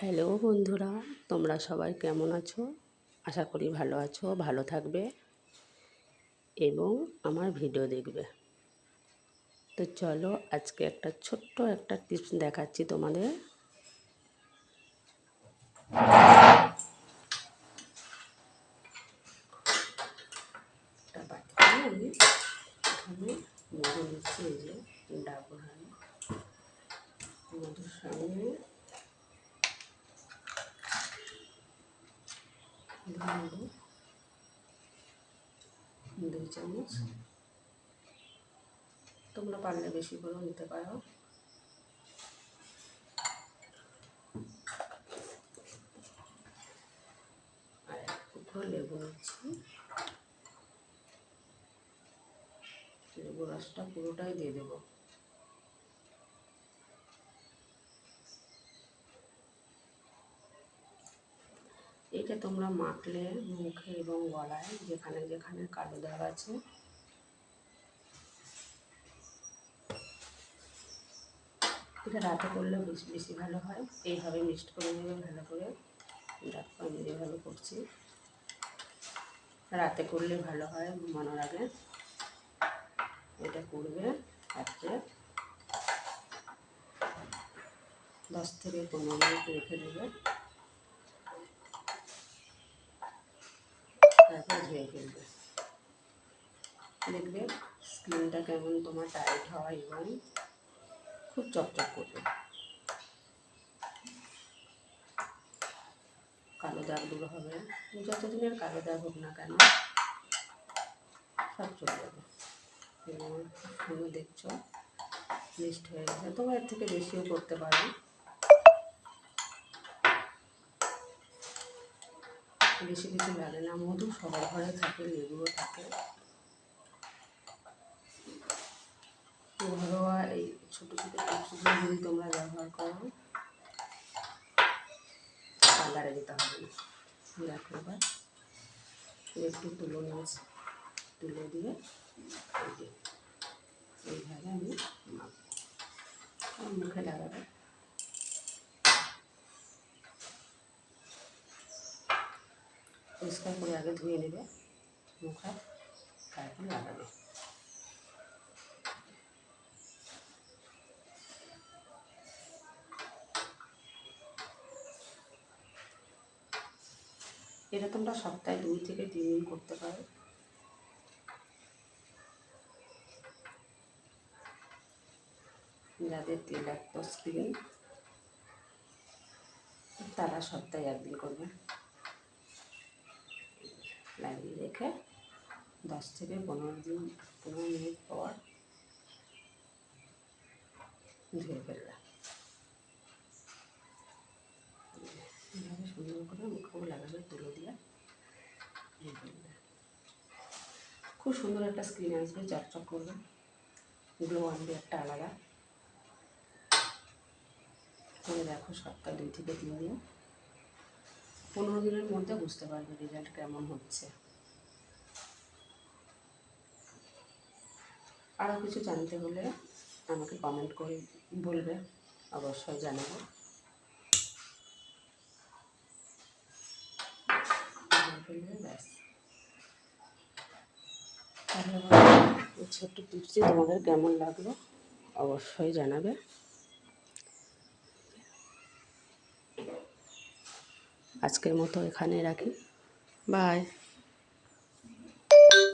Hello বন্ধুরা, তোমরা সবাই কেমন আছো? আশা করি ভালো আছো, ভালো থাকবে এবং আমার ভিডিও দেখবে। তো চলো আজকে একটা ছোট্ট একটা টিপস দেখাচ্ছি তোমাদের। একটা বাটিতে আমি এখানে মধু দিচ্ছি, এই যে ডাবর হানি মধুর সঙ্গে দেবো 2 চামচ। তোমরা পারলে বেশি করেও নিতে পারো। আর এক টুকরো লেবু নিচ্ছি, লেবু রসটা পুরোটাই দিয়ে দেবো। এটা তোমরা মাখলে মুখে এবং গলায় যেখানে যেখানে কালো দাগ আছে এটা রাতে করলে বেশি ভালো হয়। এইভাবে মিক্সড করে নেবে ভালো করে। দেখো আমি যেভাবে করছি, রাতে করলে ভালো হয় ঘুমানোর আগে। এটা করবে রাত্রে 10 থেকে 15 মিনিট রেখে দেবে, তারপর ধুয়ে ফেলবে। দেখবে স্কিনটা কেমন তোমার টাইট হয় এবং খুব চকচক করবে। কালো দাগ দূর হবে, যতদিনের কালো দাগ হোক না কেন সব চলে যাবে। এবং তুমি দেখছো মিক্সড হয়ে গেছে, তোমরা এর থেকে বেশিও করতে পারো। বেশি কিছু লাগে না, মধু সবার ঘরে থাকে, লেবুও থাকে। ঘরোয়া এই ছোটো ছোটো টিপসগুলো যদি তোমরা ব্যবহার করো, পার্লারে যেতে হবে না। দেখো এবার একটু তুলো নিয়েছি, তুলে দিয়ে এইভাবে আমি মুখে লাগাবো। পরিষ্কার করে আগে ধুয়ে নেবে মুখে, তারপর লাগাবে। এটা তোমরা সপ্তাহে 2 থেকে 3 দিন করতে পারো। যাদের তৈলাক্ত স্কিন তারা সপ্তাহে 1 দিন করবে। লাগিয়ে রেখে 10 থেকে 15 মিনিট পর ধুয়ে ফেলবে। এইভাবে সুন্দর করে মুখেও লাগাবে, তুলো দিয়ে ধুয়ে ফেলবে। খুব সুন্দর একটা স্কিন আসবে, চকচক করবে, গ্লো আনবে একটা আলাদা। করে দেখো সপ্তাহে 2 থেকে 3 দিন, 15 দিনের মধ্যে বুঝতে পারবে রেজাল্ট কেমন হচ্ছে। আরও কিছু জানতে হলে আমাকে কমেন্ট করে বলবে, অবশ্যই জানাবো। ব্যাস, তাহলে এই ছোট্ট টিপসটি তোমাদের কেমন লাগলো অবশ্যই জানাবে। আজকের মতো এখানে রাখি, বাই।